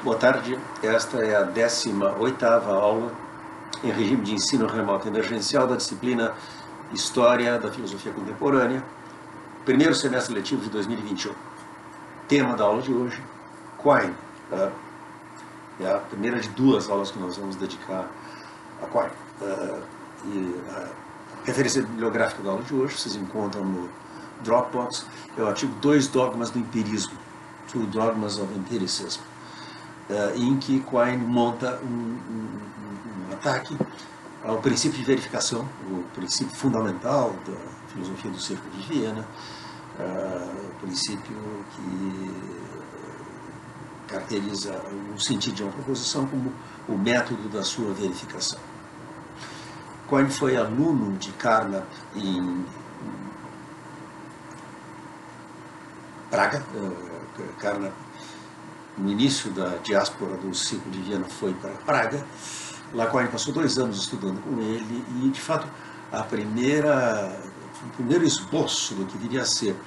Boa tarde, esta é a 18ª aula em regime de ensino remoto emergencial da disciplina História da Filosofia Contemporânea, primeiro semestre letivo de 2021. Tema da aula de hoje, Quine. É a primeira de duas aulas que nós vamos dedicar a Quine. E a referência bibliográfica da aula de hoje vocês encontram no Dropbox, é o artigo 2 Dogmas do Empirismo, Two Dogmas of Empiricism, em que Quine monta um ataque ao princípio de verificação, o princípio fundamental da filosofia do Círculo de Viena, o princípio que caracteriza o sentido de uma proposição como o método da sua verificação. Quine foi aluno de Carnap em Praga. Carnap, no início da diáspora do Círculo de Viena, foi para Praga. Lá Quine passou 2 anos estudando com ele e, de fato, o primeiro esboço do que viria a ser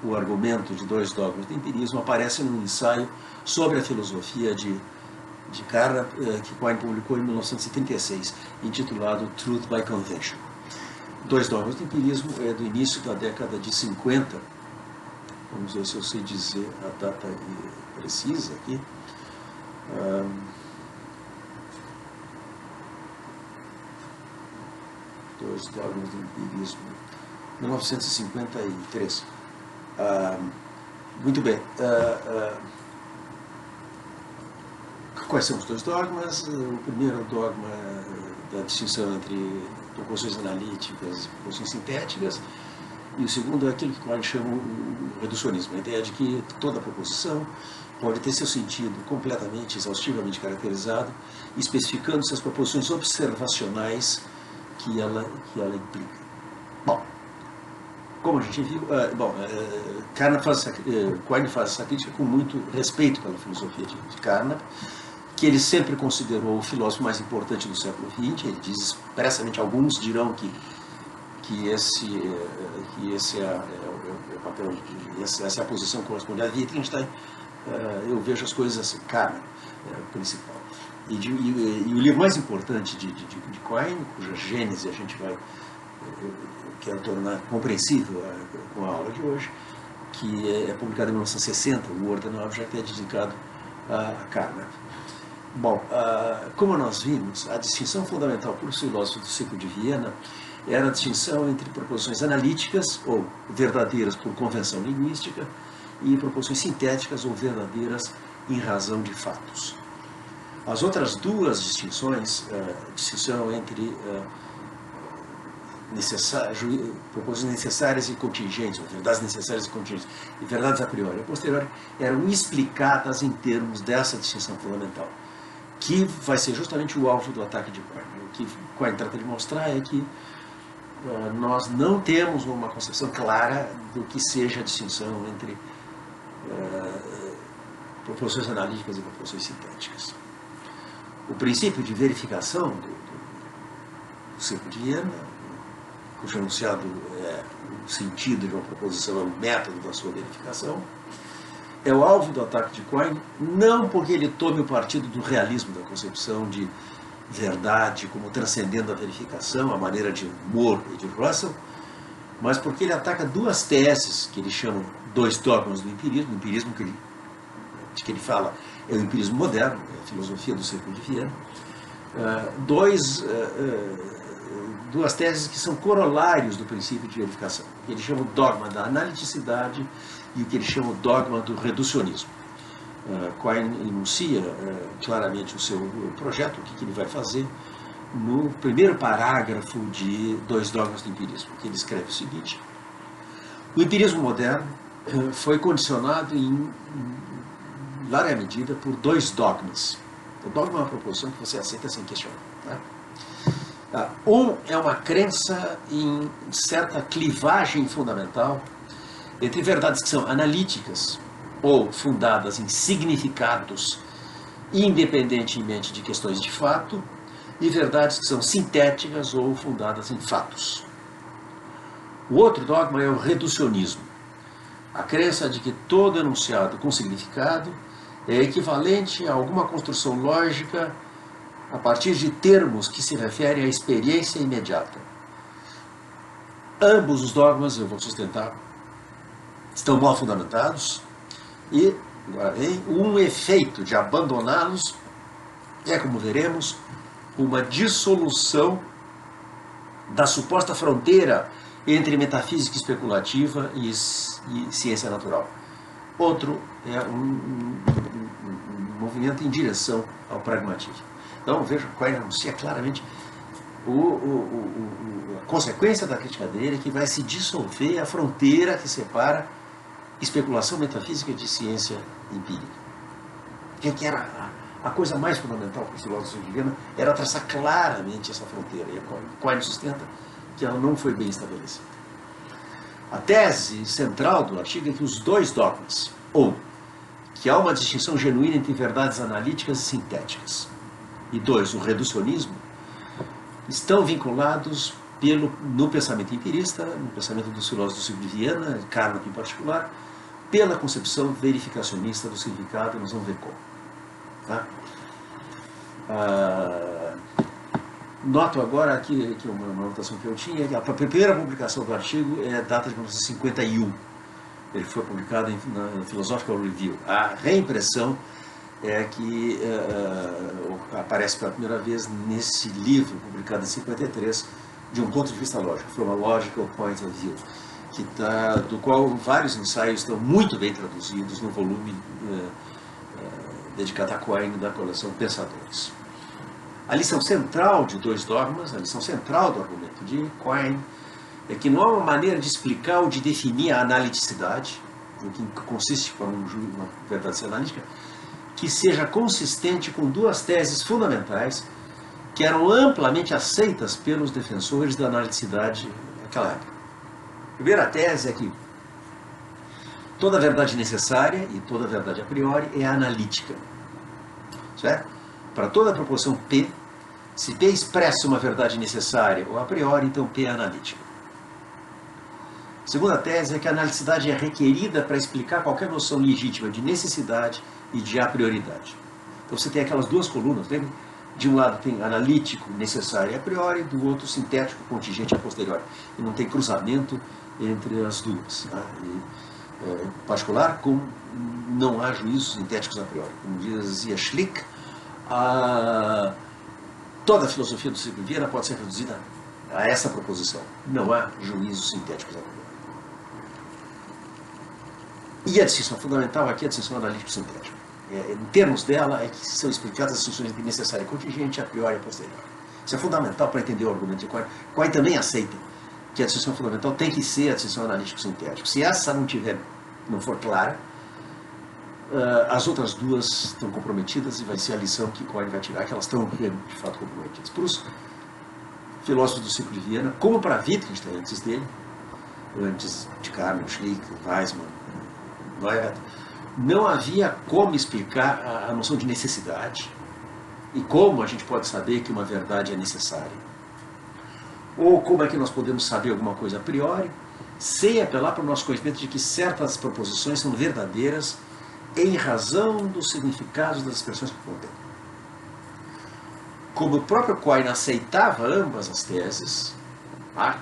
o argumento de 2 dogmas do empirismo aparece num ensaio sobre a filosofia de Carnap, que Quine publicou em 1936, intitulado Truth by Convention. 2 dogmas do empirismo é do início da década de 50. Vamos ver se eu sei dizer a data precisa aqui. Dois dogmas do empirismo, 1953. Muito bem. Quais são os 2 dogmas? O primeiro é o dogma da distinção entre proposições analíticas e proposições sintéticas. E o segundo é aquilo que Quine chama o reducionismo, a ideia de que toda proposição pode ter seu sentido completamente, exaustivamente caracterizado, especificando-se as proposições observacionais que ela implica. Bom, como a gente viu, Quine faz essa crítica com muito respeito pela filosofia de Carnap, que ele sempre considerou o filósofo mais importante do século XX. Ele diz expressamente, alguns dirão que esse é o papel, essa é a posição que corresponde a Wittgenstein. Eu vejo as coisas assim, Carnap é o principal. E o livro mais importante de Quine, cuja gênese a gente quero tornar compreensível com a aula de hoje, que é publicado em 1960, o Word and Object, é dedicado a Carnap. Bom, como nós vimos, a distinção fundamental para os filósofos do Círculo de Viena era a distinção entre proposições analíticas, ou verdadeiras por convenção linguística, e proposições sintéticas, ou verdadeiras em razão de fatos. As outras duas distinções, distinção entre proposições necessárias e contingentes, ou verdades necessárias e contingentes, e verdades a priori e a posteriori, eram explicadas em termos dessa distinção fundamental, que vai ser justamente o alvo do ataque de Quine. O que Quine trata de mostrar é que nós não temos uma concepção clara do que seja a distinção entre proposições analíticas e proposições sintéticas. O princípio de verificação do Círculo de Viena, cujo enunciado é o sentido de uma proposição, é o método da sua verificação, é o alvo do ataque de Quine, não porque ele tome o partido do realismo da concepção de verdade como transcendendo a verificação, a maneira de Moore e de Russell, mas porque ele ataca 2 teses que ele chama 2 dogmas do empirismo. O empirismo de que ele fala é o empirismo moderno, é a filosofia do Círculo de Viena. 2 teses que são corolários do princípio de verificação, o que ele chama o dogma da analiticidade e o que ele chama o dogma do reducionismo. Quine enuncia claramente o seu projeto, o que ele vai fazer, no primeiro parágrafo de 2 dogmas do empirismo, que ele escreve o seguinte: o empirismo moderno foi condicionado em larga medida por 2 dogmas. O dogma é uma proposição que você aceita sem questionar. Um é uma crença em certa clivagem fundamental entre verdades que são analíticas ou fundadas em significados independentemente de questões de fato, e verdades que são sintéticas ou fundadas em fatos. O outro dogma é o reducionismo, a crença de que todo enunciado com significado é equivalente a alguma construção lógica a partir de termos que se referem à experiência imediata. Ambos os dogmas, eu vou sustentar, estão mal fundamentados e um efeito de abandoná-los é, como veremos, uma dissolução da suposta fronteira entre metafísica especulativa e ciência natural. Outro é um movimento em direção ao pragmatismo. Então, veja, Quine anuncia claramente a consequência da crítica dele, que vai se dissolver a fronteira que separa especulação metafísica de ciência empírica. Que era a coisa mais fundamental para os filósofos de Viena, era traçar claramente essa fronteira. E Quine sustenta que ela não foi bem estabelecida. A tese central do artigo é que os dois dogmas, ou que há uma distinção genuína entre verdades analíticas e sintéticas, e dois, o reducionismo, estão vinculados no pensamento empirista, no pensamento dos filósofos do ciclo de Viena, Carnap em particular, pela concepção verificacionista do significado, nós vamos ver como. Tá? Noto agora aqui uma anotação que eu tinha, que a primeira publicação do artigo é data de 1951. Ele foi publicado na Philosophical Review. A reimpressão é que aparece pela primeira vez nesse livro, publicado em 53, de um ponto de vista lógico, From a Logical Point of View, do qual vários ensaios estão muito bem traduzidos no volume dedicado a Quine da coleção Pensadores. A lição central de dois dogmas, a lição central do argumento de Quine, é que não há uma maneira de explicar ou de definir a analiticidade, em que consiste para uma verdade analítica, que seja consistente com duas teses fundamentais que eram amplamente aceitas pelos defensores da analiticidade naquela época. A primeira tese é que toda verdade necessária e toda verdade a priori é analítica. Certo? Para toda proporção P, se P expressa uma verdade necessária ou a priori, então P é analítica. A segunda tese é que a analiticidade é requerida para explicar qualquer noção legítima de necessidade e de a prioridade. Então você tem aquelas duas colunas, lembra? De um lado tem analítico, necessário a priori, do outro sintético, contingente a posteriori. E não tem cruzamento entre as duas. Tá? Em particular, como não há juízos sintéticos a priori. Como dizia Schlick, toda a filosofia do ciclo de Viena pode ser reduzida a essa proposição. Não há juízos sintéticos a priori. E a distinção fundamental aqui é a distinção analítico-sintética. Em termos dela, é que são explicadas as distinções entre necessário e contingente, a priori e a posteriori. Isso é fundamental para entender o argumento de Quine. Quine também aceita que a distinção fundamental tem que ser a distinção analítico-sintética. Se essa não for clara, as outras duas estão comprometidas e vai ser a lição que Quine vai tirar, que elas estão de fato comprometidas. Para os filósofos do ciclo de Viena, como para Wittgenstein antes dele, antes de Carnap, Schlick, Weismann, Neurath, não havia como explicar a noção de necessidade e como a gente pode saber que uma verdade é necessária. Ou como é que nós podemos saber alguma coisa a priori, sem apelar para o nosso conhecimento de que certas proposições são verdadeiras em razão dos significados das expressões que contêm. Como o próprio Quine aceitava ambas as teses,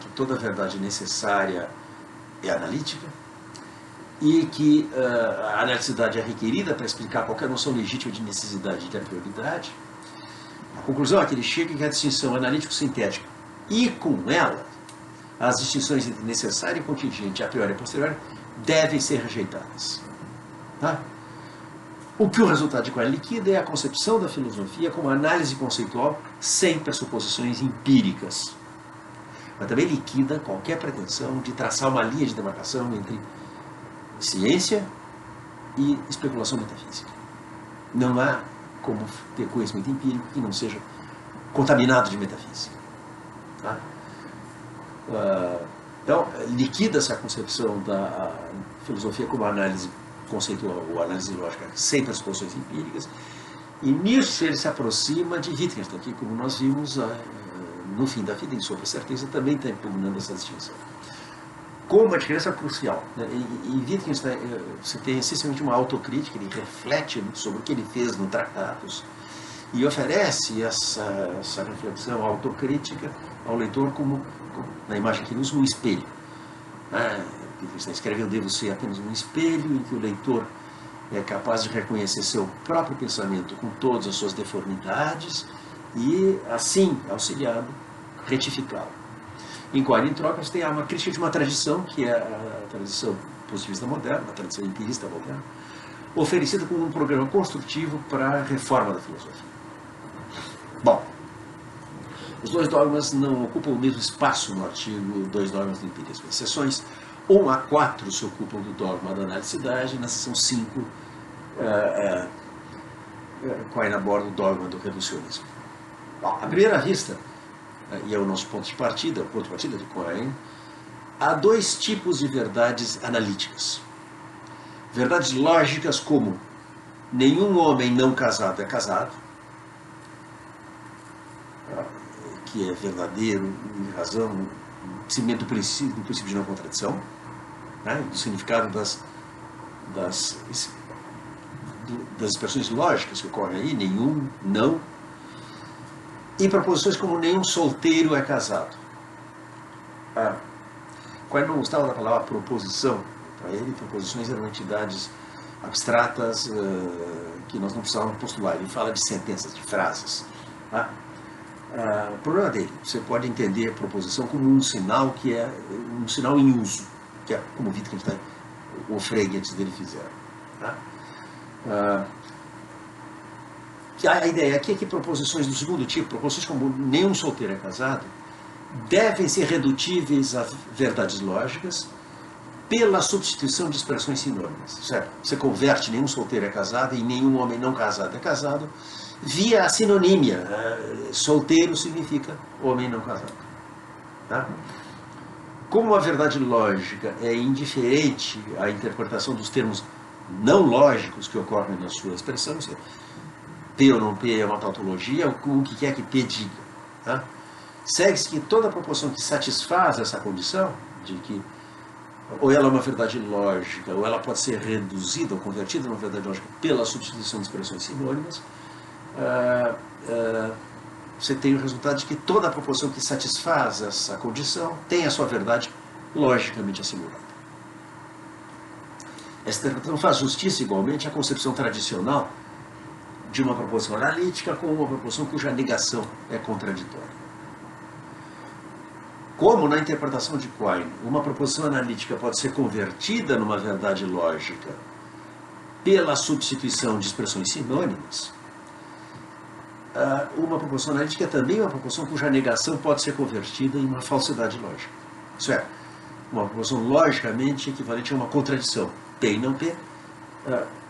que toda verdade necessária é analítica, e que a analiticidade é requerida para explicar qualquer noção legítima de necessidade e de prioridade, a conclusão a que ele chega é que a distinção analítico-sintética e, com ela, as distinções entre necessário e contingente, a priori e a posteriori, devem ser rejeitadas. Tá? O que o resultado de Quine liquida é a concepção da filosofia como análise conceitual sem pressuposições empíricas. Mas também liquida qualquer pretensão de traçar uma linha de demarcação entre ciência e especulação metafísica. Não há como ter conhecimento empírico que não seja contaminado de metafísica. Tá? Então, liquida-se a concepção da filosofia como análise conceitual ou análise lógica sem pressuposições empíricas, e nisso ele se aproxima de Wittgenstein, que, como nós vimos no fim da vida, em sobre certeza, também está impugnando essa distinção. com uma diferença crucial, né? Em Wittgenstein você tem essencialmente uma autocrítica, ele reflete sobre o que ele fez no Tratados e oferece essa reflexão autocrítica ao leitor como na imagem que ele usa, um espelho. Wittgenstein escreve: eu devo ser apenas um espelho em que o leitor é capaz de reconhecer seu próprio pensamento com todas as suas deformidades e, assim, auxiliado, retificá-lo. Em Quine, em troca, você tem uma crítica de uma tradição, que é a tradição positivista moderna, a tradição empirista moderna, oferecida como um programa construtivo para a reforma da filosofia. Bom, os dois dogmas não ocupam o mesmo espaço no artigo Dois Dogmas do Empirismo. As seções 1 a 4 se ocupam do dogma da analicidade, e na seção 5, Quine aborda o dogma do reducionismo. Bom, à primeira vista, e é o nosso ponto de partida, o ponto de partida de Quine, há dois tipos de verdades analíticas. Verdades lógicas como nenhum homem não casado é casado, que é verdadeiro, em razão, cimento do princípio de não contradição, né, do significado das expressões lógicas que ocorrem aí, nenhum, não, e proposições como nenhum solteiro é casado. Quine não gostava da palavra proposição. Para ele, proposições eram entidades abstratas que nós não precisávamos postular. Ele fala de sentenças, de frases. O problema dele, você pode entender a proposição como um sinal que é um sinal em uso, que é como Wittgenstein, o Frege antes dele fizeram. A ideia aqui é que proposições do segundo tipo, proposições como nenhum solteiro é casado, devem ser redutíveis a verdades lógicas pela substituição de expressões sinônimas. Certo? Você converte nenhum solteiro é casado em nenhum homem não casado é casado via a sinonímia. Solteiro significa homem não casado. Tá? Como a verdade lógica é indiferente à interpretação dos termos não lógicos que ocorrem na sua expressão, P ou não P é uma tautologia, o que quer que P diga. Tá? Segue-se que toda proposição que satisfaz essa condição, de que ou ela é uma verdade lógica, ou ela pode ser reduzida ou convertida numa verdade lógica pela substituição de expressões sinônimas, você tem o resultado de que toda proposição que satisfaz essa condição tem a sua verdade logicamente assegurada. Essa interpretação faz justiça, igualmente, à concepção tradicional de uma proposição analítica com uma proposição cuja negação é contraditória. Como na interpretação de Quine, uma proposição analítica pode ser convertida numa verdade lógica pela substituição de expressões sinônimas, uma proposição analítica é também uma proposição cuja negação pode ser convertida em uma falsidade lógica. Isso é, uma proposição logicamente equivalente a uma contradição, P e não P,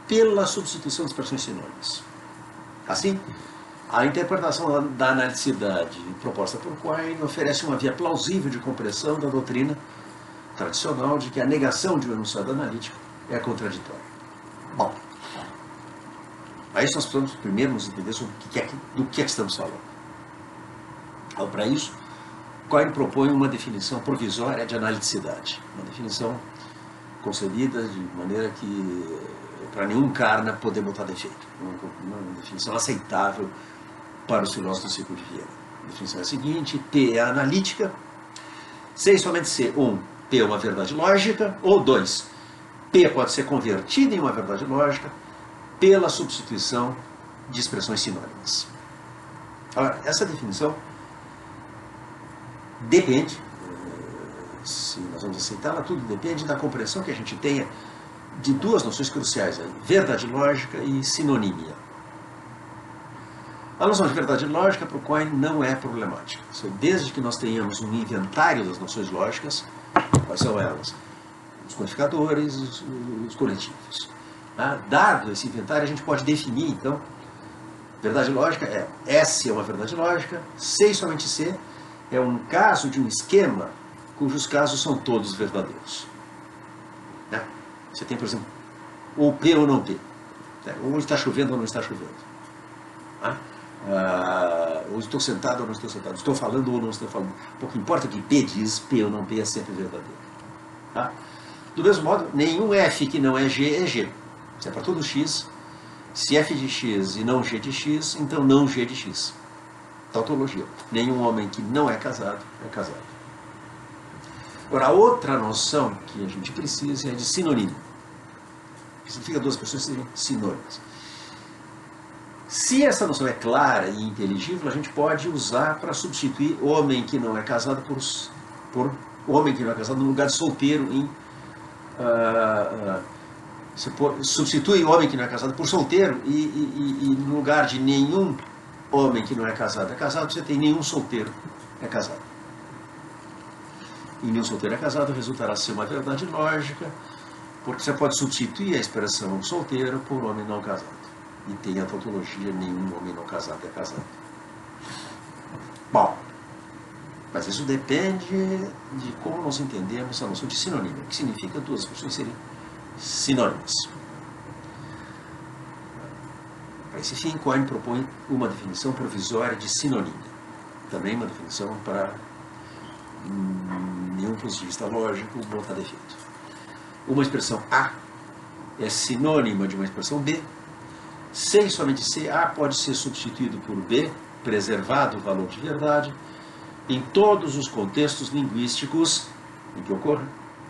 pela substituição de expressões sinônimas. Assim, a interpretação da analicidade proposta por Quine oferece uma via plausível de compreensão da doutrina tradicional de que a negação de um enunciado analítico é contraditória. Bom, aí nós precisamos primeiro nos entender sobre do que estamos falando. Então, para isso, Quine propõe uma definição provisória de analiticidade, uma definição concebida de maneira que para nenhum Karna poder botar defeito, uma definição aceitável para os filósofos do ciclo de Viena. A definição é a seguinte: P é analítica, se e somente se, P é uma verdade lógica, ou 2, P pode ser convertida em uma verdade lógica pela substituição de expressões sinônimas. Agora, essa definição depende, se nós vamos aceitá-la, tudo depende da compreensão que a gente tenha de duas noções cruciais aí, verdade lógica e sinonímia. A noção de verdade lógica para o Quine não é problemática. Desde que nós tenhamos um inventário das noções lógicas, quais são elas? Os quantificadores, os coletivos. Dado esse inventário, a gente pode definir, então, verdade lógica é S é uma verdade lógica, C e somente C é um caso de um esquema cujos casos são todos verdadeiros. Você tem, por exemplo, ou P ou não P. Ou está chovendo ou não está chovendo. Ou estou sentado ou não estou sentado. Estou falando ou não estou falando. Pouco importa o que P diz, P ou não P é sempre verdadeiro. Do mesmo modo, nenhum f que não é G é G. Se é para todo x, se f de x e não g de x, então não g de x. Tautologia. Nenhum homem que não é casado é casado. Agora, a outra noção que a gente precisa é de sinônimo. Que significa duas pessoas serem sinônimas. Se essa noção é clara e inteligível, a gente pode usar para substituir homem que não é casado por homem que não é casado no lugar de solteiro em... substitui homem que não é casado por solteiro e no lugar de nenhum homem que não é casado, você tem nenhum solteiro é casado. E nenhum solteiro é casado resultará ser uma verdade lógica, porque você pode substituir a expressão solteiro por homem não casado. E tem a tautologia, nenhum homem não casado é casado. Bom, mas isso depende de como nós entendemos a noção de sinônimo, que significa duas pessoas serem sinônimas. Para esse fim, Quine propõe uma definição provisória de sinônimo. Também uma definição para nenhum ponto de vista lógico botar defeito. Uma expressão A é sinônima de uma expressão B. Se e somente se A pode ser substituído por B, preservado o valor de verdade, em todos os contextos linguísticos em que ocorra,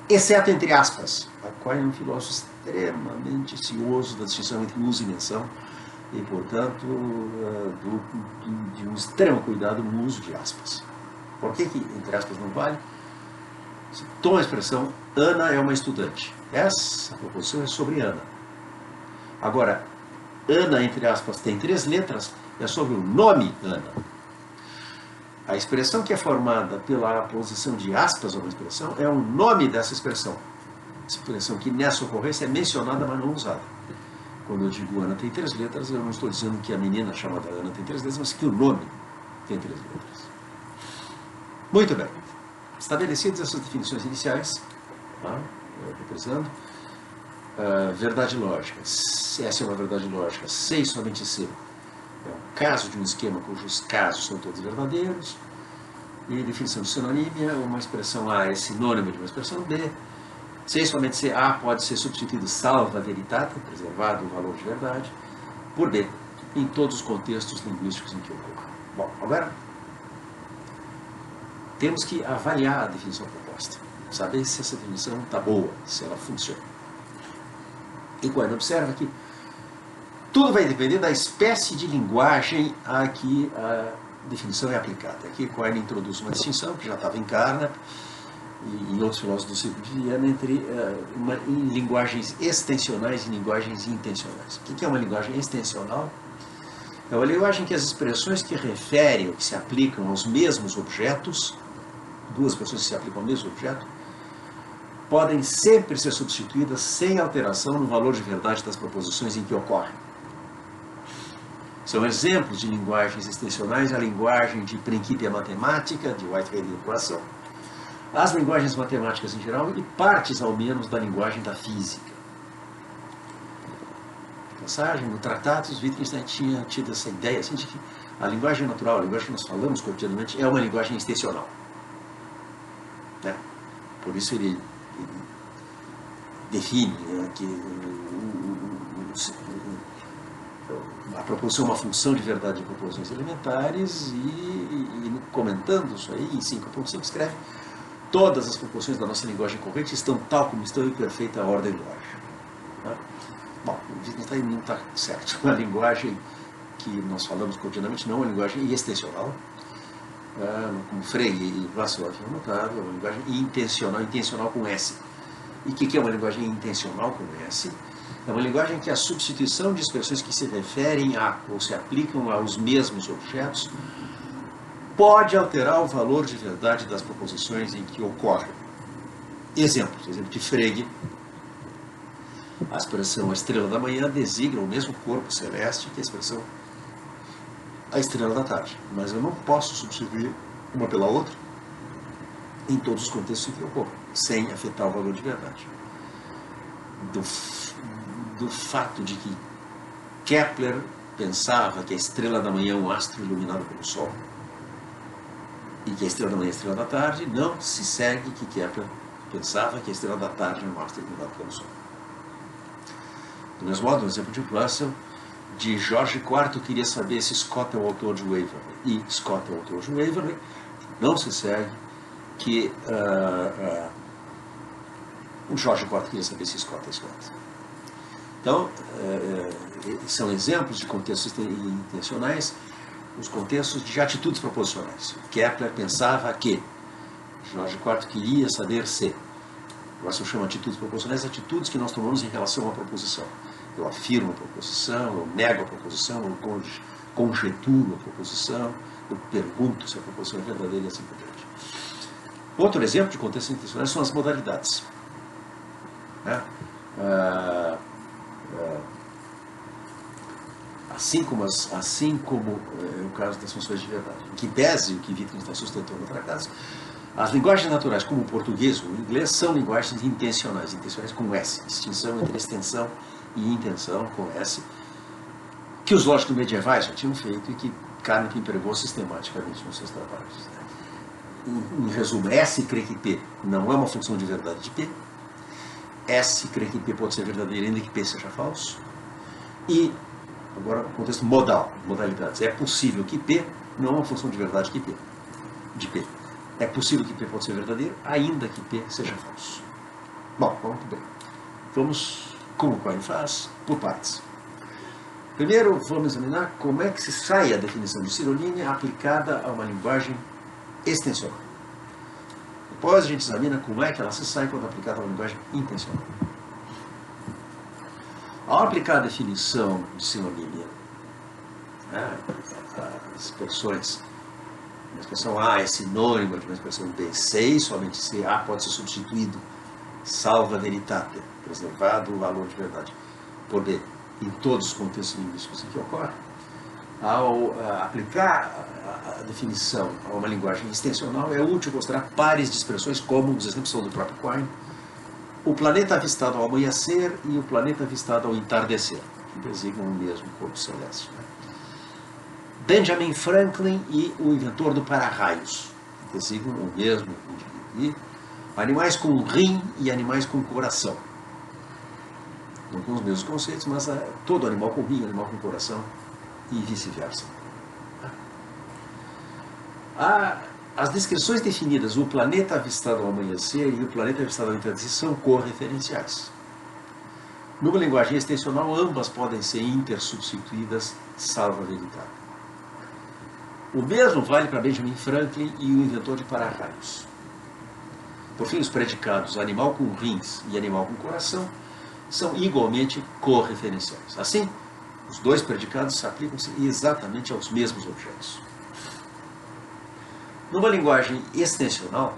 exceto entre aspas. Quine é um filósofo extremamente cioso da distinção entre uso e menção, e, portanto, de um extremo cuidado no uso de aspas. Por que entre aspas não vale? Se toma a expressão, Ana é uma estudante. Essa proposição é sobre Ana. Agora, Ana, entre aspas, tem 3 letras, é sobre o nome Ana. A expressão que é formada pela posição de aspas a uma expressão é o nome dessa expressão. Expressão que nessa ocorrência é mencionada, mas não usada. Quando eu digo Ana tem 3 letras, eu não estou dizendo que a menina chamada Ana tem 3 letras, mas que o nome tem 3 letras. Muito bem. Estabelecidas essas definições iniciais, represando, verdade lógica. Essa é uma verdade lógica. Se e somente se é um caso de um esquema cujos casos são todos verdadeiros. E definição de sinonímia, uma expressão A é sinônimo de uma expressão B. Se e somente se A pode ser substituído salva veritate, preservado o valor de verdade, por B, em todos os contextos linguísticos em que ocorra. Bom, agora temos que avaliar a definição proposta, saber se essa definição está boa, se ela funciona. E quando observa que tudo vai depender da espécie de linguagem a que a definição é aplicada. Aqui Quine introduz uma distinção que já estava em Carnap e em outros filósofos do ciclo de Viena entre linguagens extensionais e linguagens intencionais. O que é uma linguagem extensional? É uma linguagem que as expressões que referem ou que se aplicam aos mesmos objetos, duas expressões que se aplicam ao mesmo objeto, podem sempre ser substituídas sem alteração no valor de verdade das proposições em que ocorrem. São exemplos de linguagens extensionais a linguagem de Principia Mathematica, de Whitehead e Equação, as linguagens matemáticas em geral e partes, ao menos, da linguagem da física. Passagem, no Tratatus, Wittgenstein tinha tido essa ideia assim, de que a linguagem natural, a linguagem que nós falamos cotidianamente, é uma linguagem extensional. Né? Por isso ele define que a proposição é uma função de verdade de proposições elementares e comentando isso aí, em 5.5 escreve: todas as proposições da nossa linguagem corrente estão tal como estão em perfeita ordem lógica. Tá? Bom, o Wittgenstein não está certo. A linguagem que nós falamos cotidianamente não é uma linguagem extensional, como Frege e Václav tinham notado, é uma linguagem intencional com S. E o que é uma linguagem intencional com S? É uma linguagem que a substituição de expressões que se referem a ou se aplicam aos mesmos objetos pode alterar o valor de verdade das proposições em que ocorrem. Exemplo de Frege. A expressão a estrela da manhã designa o mesmo corpo celeste que a expressão a estrela da tarde. Mas eu não posso substituir uma pela outra em todos os contextos em que ocorram, sem afetar o valor de verdade. Do fato de que Kepler pensava que a estrela da manhã é um astro iluminado pelo Sol, e que a estrela da manhã é a estrela da tarde, não se segue que Kepler pensava que a estrela da tarde não mostra iluminada pelo Sol. Do mesmo modo, no exemplo de Russell, de George IV queria saber se Scott é o autor de Waverley, e Scott é o autor de Waverley, não se segue que o George IV queria saber se Scott é Scott. Então, são exemplos de contextos intencionais, os contextos de atitudes proposicionais. Kepler pensava que, George IV queria saber se. Russell chama atitudes proposicionais atitudes que nós tomamos em relação a uma proposição. Eu afirmo a proposição, eu nego a proposição, eu conjeturo a proposição, eu pergunto se a proposição é verdadeira e assim por diante. Outro exemplo de contextos intencionais são as modalidades. Assim como o caso das funções de verdade, em que tese o que Wittgenstein está sustentando no tratado, as linguagens naturais, como o português ou o inglês, são linguagens intencionais com S, distinção entre extensão e intenção com S, que os lógicos medievais já tinham feito e que Carnot empregou sistematicamente nos seus trabalhos. Em resumo, S crê que P não é uma função de verdade de P, S crê que P pode ser verdadeiro ainda que P seja falso, e agora o contexto modal, modalidades. É possível que P não é uma função de verdade de P. É possível que P pode ser verdadeiro, ainda que P seja falso. Bom, vamos bem. Vamos, como o Quine faz, por partes. Primeiro, vamos examinar como é que se sai a definição de sinônimo aplicada a uma linguagem extensional. Depois a gente examina como é que ela se sai quando aplicada a uma linguagem intencional. Ao aplicar a definição de sinonímia, as expressões, uma expressão A é sinônimo de uma expressão B, C, e somente C, A pode ser substituído, salva veritate, preservado o valor de verdade, por B, em todos os contextos linguísticos em que ocorre. Ao aplicar a definição a uma linguagem extensional, é útil mostrar pares de expressões, como os exemplos são do próprio Quine, o planeta avistado ao amanhecer e o planeta avistado ao entardecer, que designam o mesmo corpo celeste. Benjamin Franklin e o inventor do para-raios, que designam o mesmo indivíduo. E animais com rim e animais com coração. Não com os mesmos conceitos, mas todo animal com rim, animal com coração e vice-versa. As descrições definidas, o planeta avistado ao amanhecer e o planeta avistado ao entardecer, são correferenciais. Numa linguagem extensional, ambas podem ser intersubstituídas, salvo a veritate. O mesmo vale para Benjamin Franklin e o inventor de para-raios. Por fim, os predicados animal com rins e animal com coração são igualmente correferenciais. Assim, os dois predicados aplicam-se exatamente aos mesmos objetos. Numa linguagem extensional,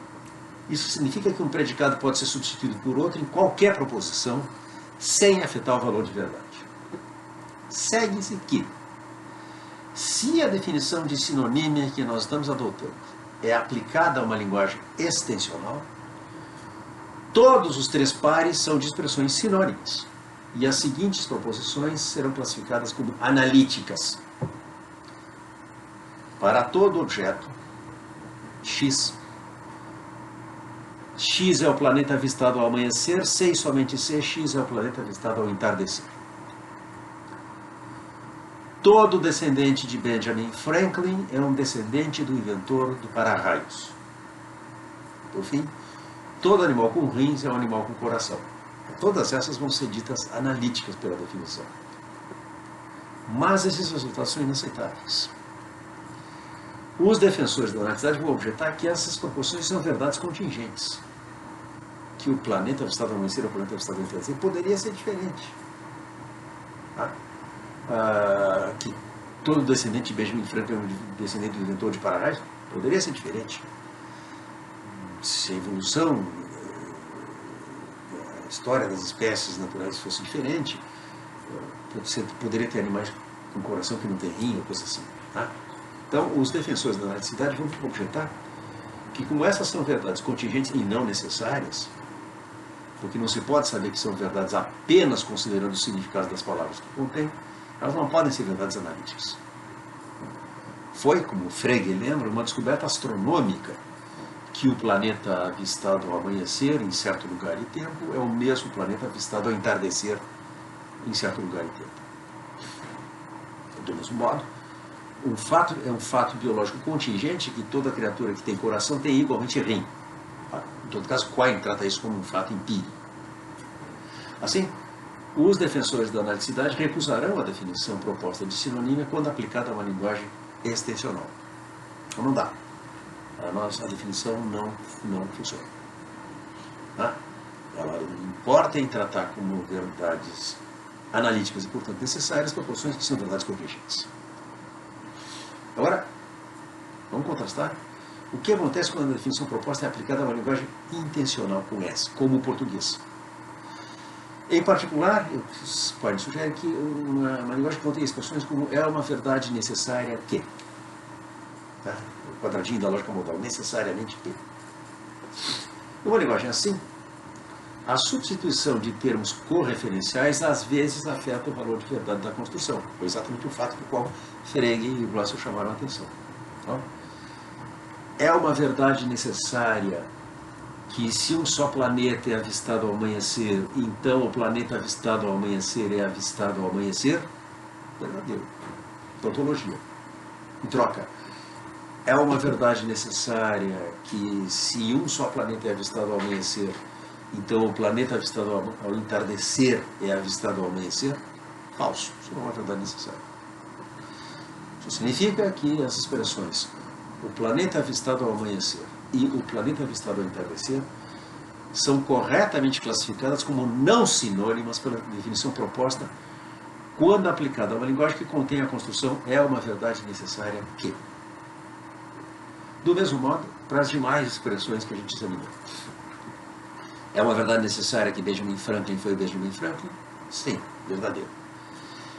isso significa que um predicado pode ser substituído por outro em qualquer proposição, sem afetar o valor de verdade. Segue-se que, se a definição de sinonímia que nós estamos adotando é aplicada a uma linguagem extensional, todos os três pares são de expressões sinônimas, e as seguintes proposições serão classificadas como analíticas. Para todo objeto, X é o planeta avistado ao amanhecer, C e somente C, X é o planeta avistado ao entardecer. Todo descendente de Benjamin Franklin é um descendente do inventor do para-raios. Por fim, todo animal com rins é um animal com coração. Todas essas vão ser ditas analíticas pela definição. Mas esses resultados são inaceitáveis. Os defensores da analiticidade vão objetar que essas proporções são verdades contingentes. Que o planeta avistado ao amanhecer ou o planeta avistado ao entardecer poderia ser diferente. Que todo descendente de Benjamin Franklin é um descendente do inventor de para-raios poderia ser diferente. Se a evolução, a história das espécies naturais fosse diferente, você poderia ter animais com coração que não tem rim, ou coisa assim. Então, os defensores da analiticidade vão objetar que, como essas são verdades contingentes e não necessárias, porque não se pode saber que são verdades apenas considerando o significado das palavras que contêm, elas não podem ser verdades analíticas. Foi, como Frege lembra, uma descoberta astronômica que o planeta avistado ao amanhecer em certo lugar e tempo é o mesmo planeta avistado ao entardecer em certo lugar e tempo. Do mesmo modo, um fato é um fato biológico contingente que toda criatura que tem coração tem igualmente rim. Em todo caso, Quine trata isso como um fato empírico. Assim, os defensores da analicidade recusarão a definição proposta de sinonímia quando aplicada a uma linguagem extensional. Então não dá. Para nós, a definição não funciona. Tá? Ela importa em tratar como verdades analíticas e, portanto, necessárias proporções que são verdades contingentes. Agora, vamos contrastar o que acontece quando a definição proposta é aplicada a uma linguagem intencional com S, como o português. Em particular, Quine sugere que uma linguagem que contém expressões como é uma verdade necessária que. Tá? O quadradinho da lógica modal, necessariamente que. Numa linguagem assim, a substituição de termos correferenciais às vezes afeta o valor de verdade da construção. Foi exatamente o fato do qual Frege e Russell chamaram a atenção. Então, é uma verdade necessária que se um só planeta é avistado ao amanhecer, então o planeta avistado ao amanhecer é avistado ao amanhecer? Verdadeiro. Tautologia. Em troca, é uma verdade necessária que se um só planeta é avistado ao amanhecer, então o planeta avistado ao entardecer é avistado ao amanhecer? Falso. Isso não é uma verdade necessária. Isso significa que as expressões o planeta avistado ao amanhecer e o planeta avistado ao entardecer são corretamente classificadas como não sinônimas pela definição proposta quando aplicada a uma linguagem que contém a construção é uma verdade necessária que. Do mesmo modo, para as demais expressões que a gente examinou. É uma verdade necessária que Benjamin Franklin foi Benjamin Franklin? Sim, verdadeiro.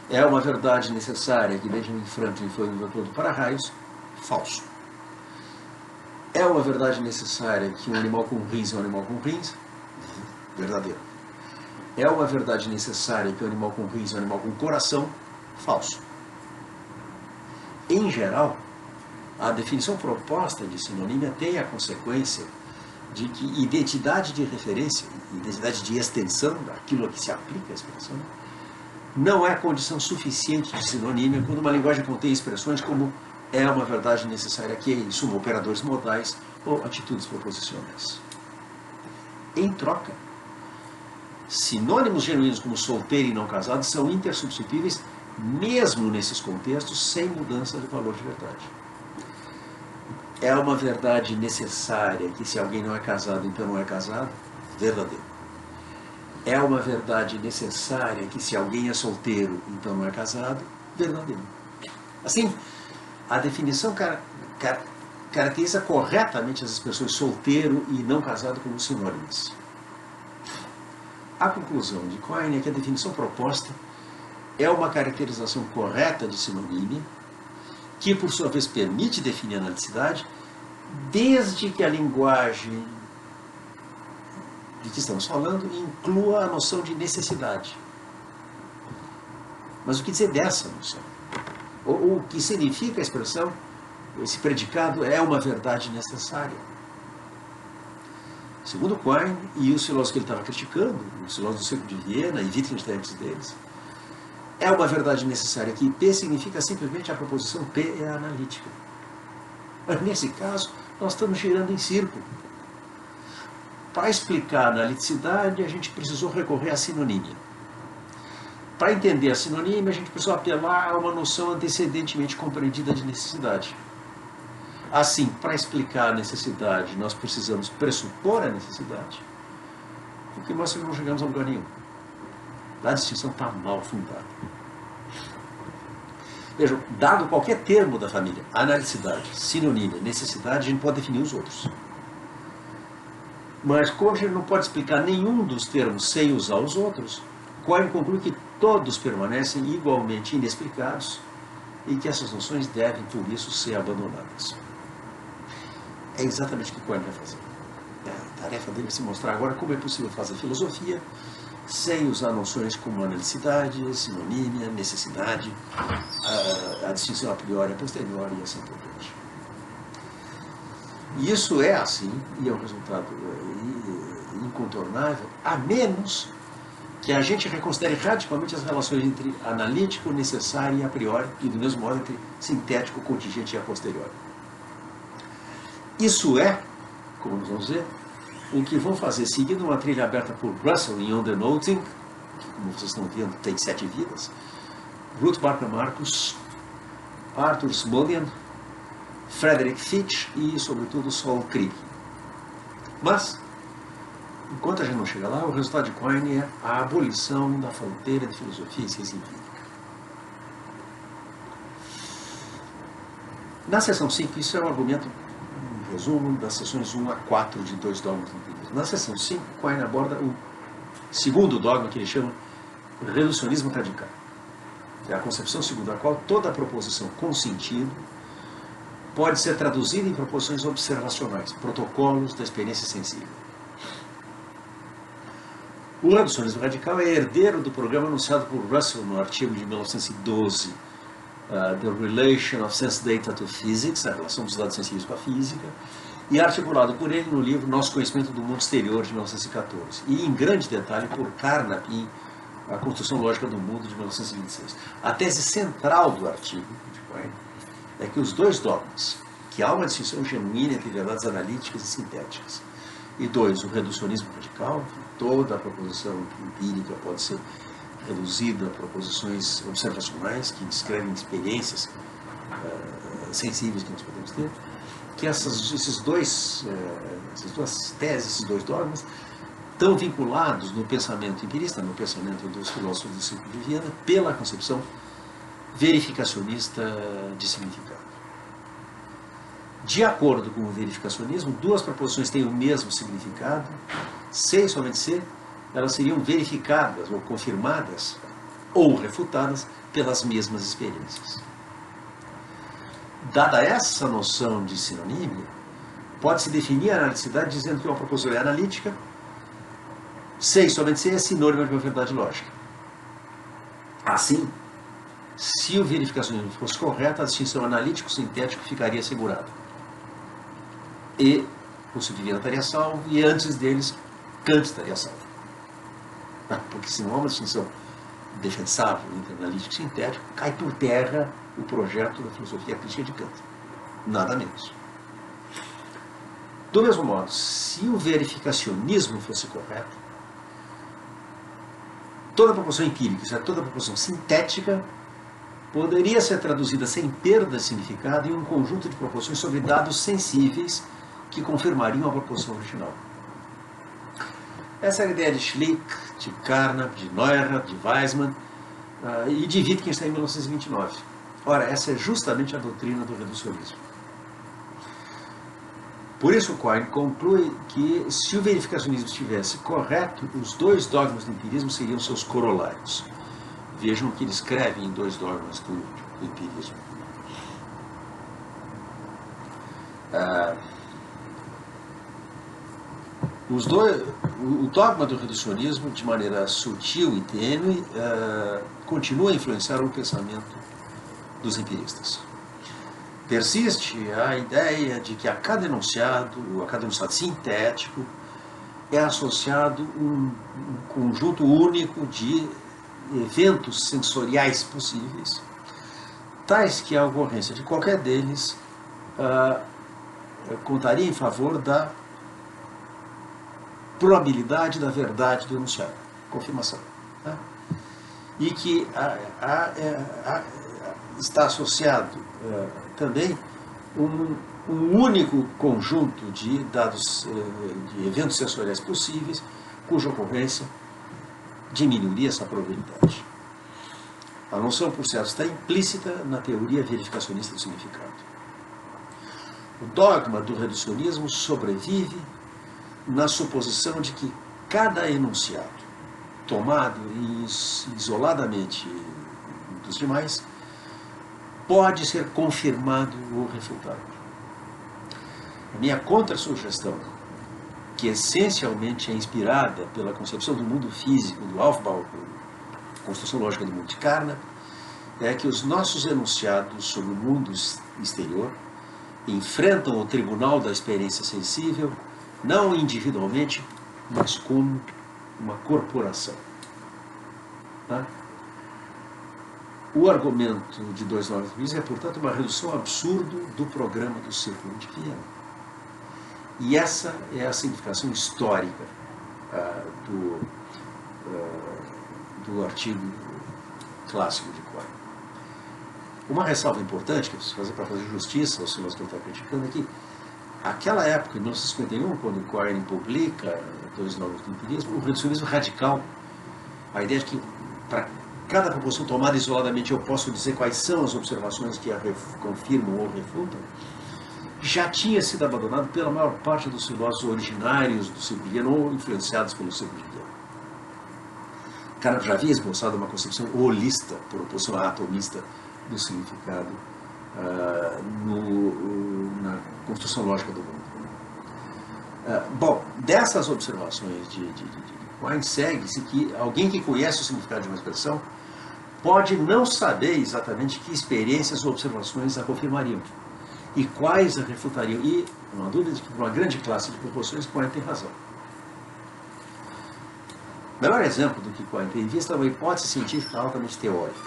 É uma verdade necessária que Benjamin Franklin foi o inventor do para-raios? Falso. É uma verdade necessária que um animal com rins é um animal com rins? Verdadeiro. É uma verdade necessária que um animal com rins é um animal com coração? Falso. Em geral, a definição proposta de sinonímia tem a consequência de que identidade de referência, identidade de extensão daquilo a que se aplica a expressão, não é condição suficiente de sinonímia quando uma linguagem contém expressões como é uma verdade necessária que, em suma, operadores modais ou atitudes proposicionais. Em troca, sinônimos genuínos como solteiro e não casado são intersubstituíveis mesmo nesses contextos sem mudança de valor de verdade. É uma verdade necessária que se alguém não é casado, então não é casado? Verdadeiro. É uma verdade necessária que se alguém é solteiro, então não é casado? Verdadeiro. Assim, a definição caracteriza corretamente as expressões solteiro e não casado como sinônimas. A conclusão de Quine é que a definição proposta é uma caracterização correta de sinonímia, que por sua vez permite definir a analicidade, desde que a linguagem de que estamos falando inclua a noção de necessidade. Mas o que dizer dessa noção? O que significa a expressão, esse predicado é uma verdade necessária? Segundo Quine e os filósofos que ele estava criticando, os filósofos do século de Viena e Wittgenstein antes deles, é uma verdade necessária que P significa simplesmente a proposição P é analítica. Mas nesse caso, nós estamos girando em círculo. Para explicar a analiticidade, a gente precisou recorrer à sinonímia. Para entender a sinonímia, a gente precisou apelar a uma noção antecedentemente compreendida de necessidade. Assim, para explicar a necessidade, nós precisamos pressupor a necessidade, o que mostra que não chegamos a lugar nenhum. A distinção está mal fundada. Vejam, dado qualquer termo da família, analicidade, sinonímia, necessidade, a gente pode definir os outros. Mas como a gente não pode explicar nenhum dos termos sem usar os outros, Quine conclui que todos permanecem igualmente inexplicados e que essas noções devem, por isso, ser abandonadas. É exatamente o que Quine vai fazer. A tarefa dele é se mostrar agora como é possível fazer filosofia sem usar noções como analicidade, sinonímia, necessidade, a distinção a priori, a posteriori e assim por diante. E isso é assim, e é um resultado incontornável, a menos que a gente reconsidere radicalmente as relações entre analítico, necessário e a priori, e do mesmo modo entre sintético, contingente e a posteriori. Isso é, como nós vamos ver, o que vão fazer, seguindo uma trilha aberta por Russell em On the Noting, que, como vocês estão vendo, tem 7 vidas, Ruth Barker Marcus, Arthur Smolian, Frederick Fitch e, sobretudo, Saul Krieg. Mas, enquanto a gente não chega lá, o resultado de Quine é a abolição da fronteira de filosofia e ciência empírica. Na seção 5, isso é um argumento, um resumo das sessões 1 a 4 de Dois Dogmas do Empirismo. Na seção 5, Quine aborda o segundo dogma, que ele chama reducionismo radical, que é a concepção segundo a qual toda proposição com sentido pode ser traduzida em proposições observacionais, protocolos da experiência sensível. O reducionismo radical é herdeiro do programa anunciado por Russell no artigo de 1912, The Relation of Sense Data to Physics, a relação dos dados sensíveis com a física, e articulado por ele no livro Nosso Conhecimento do Mundo Exterior, de 1914, e em grande detalhe por Carnap em A Construção Lógica do Mundo, de 1926. A tese central do artigo de Quine é que os dois dogmas, que há uma distinção genuína entre verdades analíticas e sintéticas, e dois, o reducionismo radical, que toda a proposição empírica pode ser reduzida a proposições observacionais que descrevem experiências sensíveis que nós podemos ter, que essas duas teses, esses dois dogmas, estão vinculados no pensamento empirista, no pensamento dos filósofos do ciclo de Viena, pela concepção verificacionista de significado. De acordo com o verificacionismo, duas proposições têm o mesmo significado, se e somente se elas seriam verificadas ou confirmadas ou refutadas pelas mesmas experiências. Dada essa noção de sinonímia, pode-se definir a analicidade dizendo que uma proposição é analítica, se e somente se é sinônimo de uma verdade lógica. Assim, se o verificacionismo fosse correto, a distinção analítico-sintético ficaria assegurada. E o Viena estaria salvo, e antes deles, Kant estaria salvo. Porque se não há uma distinção defensável entre analítico e sintético, cai por terra o projeto da filosofia crítica de Kant. Nada menos. Do mesmo modo, se o verificacionismo fosse correto, toda proposição empírica, isso é, toda proposição sintética, poderia ser traduzida sem perda de significado em um conjunto de proposições sobre dados sensíveis que confirmariam a proposição original. Essa é a ideia de Schlick, de Carnap, de Neurath, de Weismann e de Wittgenstein em 1929. Ora, essa é justamente a doutrina do reducionismo. Por isso, Quine conclui que, se o verificacionismo estivesse correto, os dois dogmas do empirismo seriam seus corolários. Vejam o que ele escreve em Dois Dogmas do Empirismo. O dogma do reducionismo, de maneira sutil e tênue, continua a influenciar o pensamento dos empiristas. Persiste a ideia de que a cada enunciado sintético, é associado um conjunto único de eventos sensoriais possíveis, tais que a ocorrência de qualquer deles contaria em favor da probabilidade da verdade do enunciado, confirmação. Tá? E que está associado também um único conjunto de dados, de eventos sensoriais possíveis, cuja ocorrência diminuiria essa probabilidade. A noção, por certo, está implícita na teoria verificacionista do significado. O dogma do reducionismo sobrevive na suposição de que cada enunciado, tomado isoladamente dos demais, pode ser confirmado ou refutado. A minha contra-sugestão, que essencialmente é inspirada pela concepção do mundo físico do Aufbau, Construção Lógica do Mundo de Carnap, é que os nossos enunciados sobre o mundo exterior enfrentam o tribunal da experiência sensível, não individualmente, mas como uma corporação. Tá? O argumento de 293 é, portanto, uma redução absurda do programa do Círculo de Viena. E essa é a significação histórica do artigo clássico de Quine. Uma ressalva importante que eu preciso fazer para fazer justiça aos filósofos que ele está criticando aqui, aquela época, em 1951, quando Quine publica 293 do empirismo, o reducionismo radical, a ideia de que para cada proposição tomada isoladamente eu posso dizer quais são as observações que a confirmam ou refutam, já tinha sido abandonado pela maior parte dos filósofos originários do Círculo de Viena ou influenciados pelo Círculo de Viena. O cara já havia esboçado uma concepção holista, por oposição à atomista, do significado na construção lógica do mundo. Bom, dessas observações de Quine, segue-se que alguém que conhece o significado de uma expressão pode não saber exatamente que experiências ou observações a confirmariam e quais a refutariam. E não há dúvida de que, para uma grande classe de proposições, Quine tem razão. O melhor exemplo do que Quine tem em vista é uma hipótese científica altamente teórica.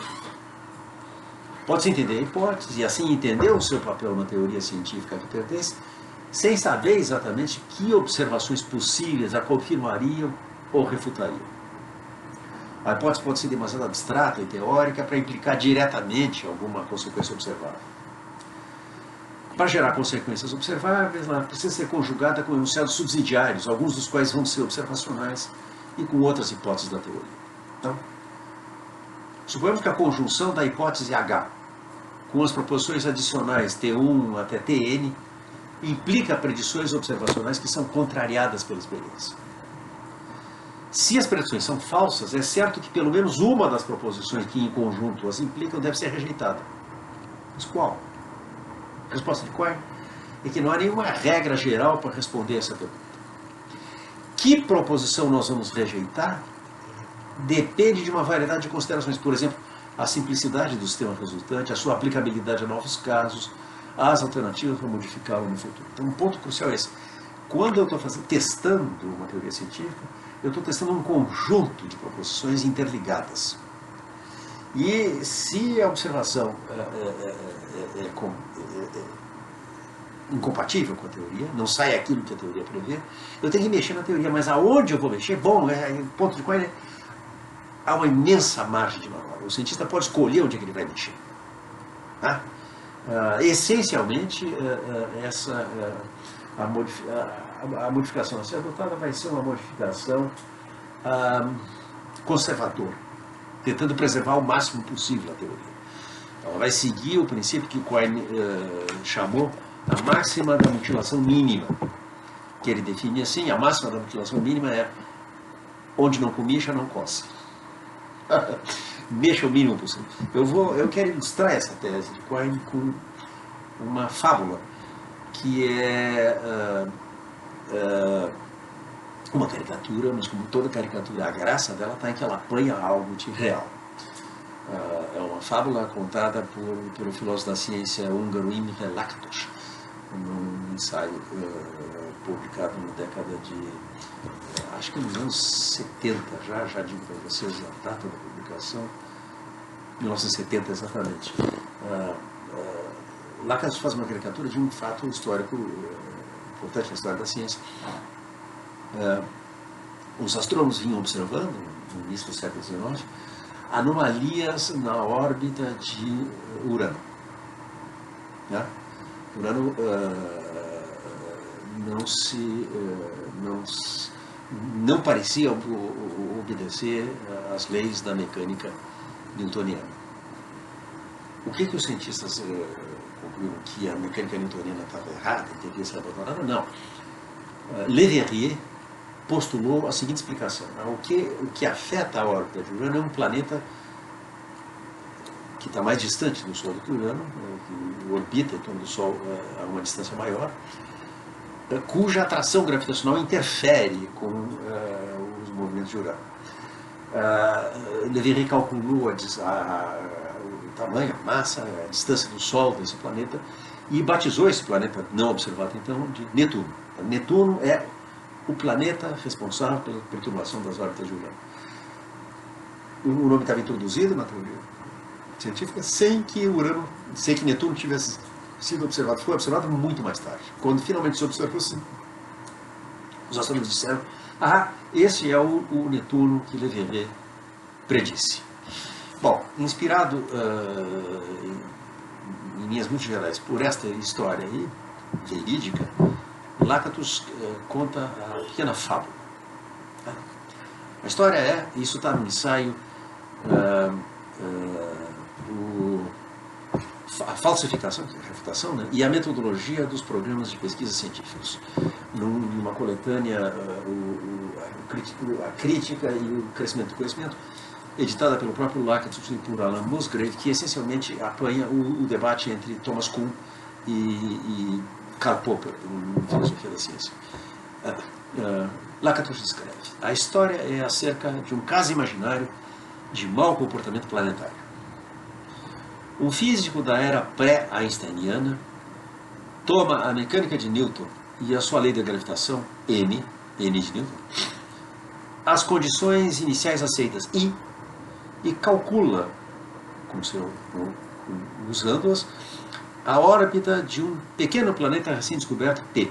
Pode-se entender a hipótese e assim entender o seu papel na teoria científica que pertence, sem saber exatamente que observações possíveis a confirmariam ou refutariam. A hipótese pode ser demasiado abstrata e teórica para implicar diretamente alguma consequência observável. Para gerar consequências observáveis, ela precisa ser conjugada com enunciados subsidiários, alguns dos quais vão ser observacionais, e com outras hipóteses da teoria. Então, suponhamos que a conjunção da hipótese H com as proposições adicionais T1 até Tn implica predições observacionais que são contrariadas pela experiência. Se as predições são falsas, é certo que pelo menos uma das proposições que em conjunto as implicam deve ser rejeitada. Mas qual? A resposta de Quine é que não há nenhuma regra geral para responder essa pergunta. Que proposição nós vamos rejeitar depende de uma variedade de considerações. Por exemplo, a simplicidade do sistema resultante, a sua aplicabilidade a novos casos, as alternativas para modificá-lo no futuro. Então, um ponto crucial é esse. Quando eu estou testando uma teoria científica, eu estou testando um conjunto de proposições interligadas. E se a observação é incompatível com a teoria, não sai aquilo que a teoria prevê, eu tenho que mexer na teoria. Mas aonde eu vou mexer? Bom, o ponto de Quine há uma imensa margem de manobra. O cientista pode escolher onde é que ele vai mexer. Tá? Essencialmente, a modificação a ser adotada vai ser uma modificação conservadora, tentando preservar o máximo possível a teoria. Ela vai seguir o princípio que Quine chamou a máxima da mutilação mínima, que ele define assim: a máxima da mutilação mínima é onde não comicha, não coça. Mexa o mínimo possível. Eu quero ilustrar essa tese de Quine com uma fábula que é uma caricatura, mas como toda caricatura, a graça dela está em que ela apanha algo de real. É uma fábula contada pelo filósofo da ciência húngaro Imre Lakatos, num ensaio publicado na década de, acho que nos anos 70, já digo para vocês a data da publicação, 1970 exatamente. Lakatos faz uma caricatura de um fato histórico importante na história da ciência. Os astrônomos vinham observando, no início do século XIX, anomalias na órbita de Urano. Urano não parecia obedecer às leis da mecânica newtoniana. O que os cientistas concluíram? Que a mecânica newtoniana estava errada e devia ser abandonada? Não. Leverrier postulou a seguinte explicação: o que afeta a órbita de Urano é um planeta que está mais distante do Sol do que Urano, que orbita em torno do Sol a uma distância maior, cuja atração gravitacional interfere com os movimentos de Urano. Leverrier calculou o tamanho, a massa, a distância do Sol desse planeta e batizou esse planeta não observado, então, de Netuno. Netuno é o planeta responsável pela perturbação das órbitas de Urano. O nome estava introduzido na teoria científica sem que Netuno tivesse sido observado. Foi observado muito mais tarde. Quando finalmente se observou, sim, os astrônomos disseram: ah, esse é o Netuno que Le Verrier predisse. Bom, inspirado em linhas muito gerais por esta história aí, verídica, Lakatos conta a pequena fábula. A história é, isso está no ensaio, a falsificação, a refutação, né, e a metodologia dos programas de pesquisa científicos. Numa coletânea, a crítica e o crescimento do conhecimento, editada pelo próprio Lakatos e por Alan Musgrave, que essencialmente apanha o debate entre Thomas Kuhn e Karl Popper, em filosofia da ciência. Lakatos escreve: a história é acerca de um caso imaginário de mau comportamento planetário. Um físico da era pré-einsteiniana toma a mecânica de Newton e a sua lei da gravitação, N de Newton, as condições iniciais aceitas e calcula, usando-as, a órbita de um pequeno planeta recém-descoberto, P.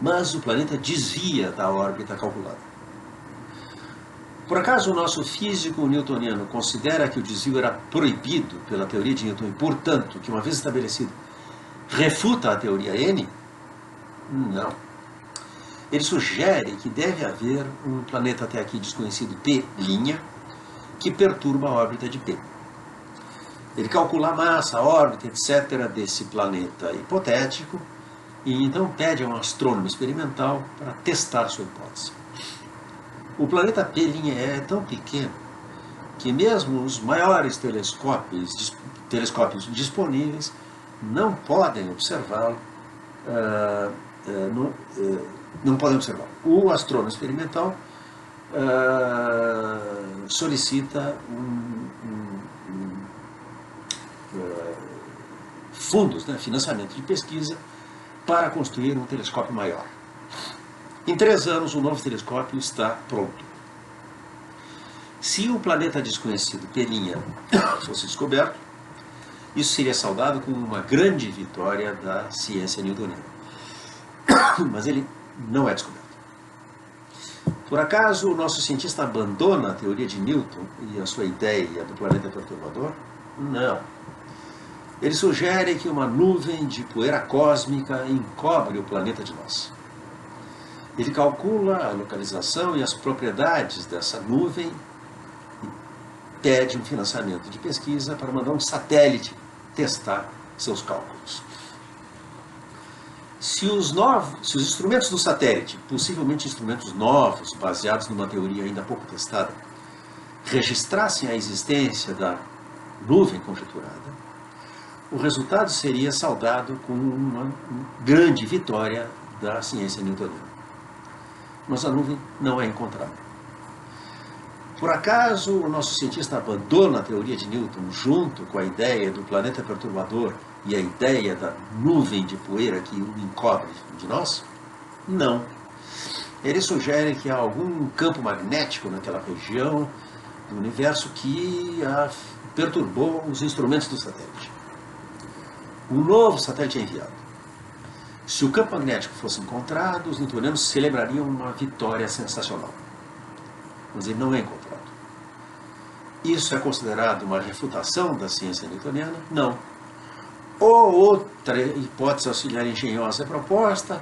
Mas o planeta desvia da órbita calculada. Por acaso o nosso físico newtoniano considera que o desvio era proibido pela teoria de Newton e, portanto, que uma vez estabelecido, refuta a teoria N? Não. Ele sugere que deve haver um planeta até aqui desconhecido, P', que perturba a órbita de P. Ele calcula a massa, a órbita, etc. desse planeta hipotético e então pede a um astrônomo experimental para testar sua hipótese. O planeta P' é tão pequeno que mesmo os maiores telescópios disponíveis não podem observá-lo. Não podem observá-lo. O astrônomo experimental solicita fundos, financiamento de pesquisa para construir um telescópio maior. Em 3 anos, o novo telescópio está pronto. Se o planeta desconhecido P' fosse descoberto, isso seria saudado como uma grande vitória da ciência newtoniana. Mas ele não é descoberto. Por acaso o nosso cientista abandona a teoria de Newton e a sua ideia do planeta perturbador? Não. Ele sugere que uma nuvem de poeira cósmica encobre o planeta de nós. Ele calcula a localização e as propriedades dessa nuvem e pede um financiamento de pesquisa para mandar um satélite testar seus cálculos. Se os instrumentos do satélite, possivelmente instrumentos novos, baseados numa teoria ainda pouco testada, registrassem a existência da nuvem conjeturada, o resultado seria saudado com uma grande vitória da ciência newtoniana. Mas a nuvem não é encontrada. Por acaso o nosso cientista abandona a teoria de Newton junto com a ideia do planeta perturbador e a ideia da nuvem de poeira que o encobre de nós? Não. Ele sugere que há algum campo magnético naquela região do universo que perturbou os instrumentos do satélite. Um novo satélite é enviado. Se o campo magnético fosse encontrado, os newtonianos celebrariam uma vitória sensacional. Mas ele não é encontrado. Isso é considerado uma refutação da ciência newtoniana? Não. Ou outra hipótese auxiliar engenhosa é proposta,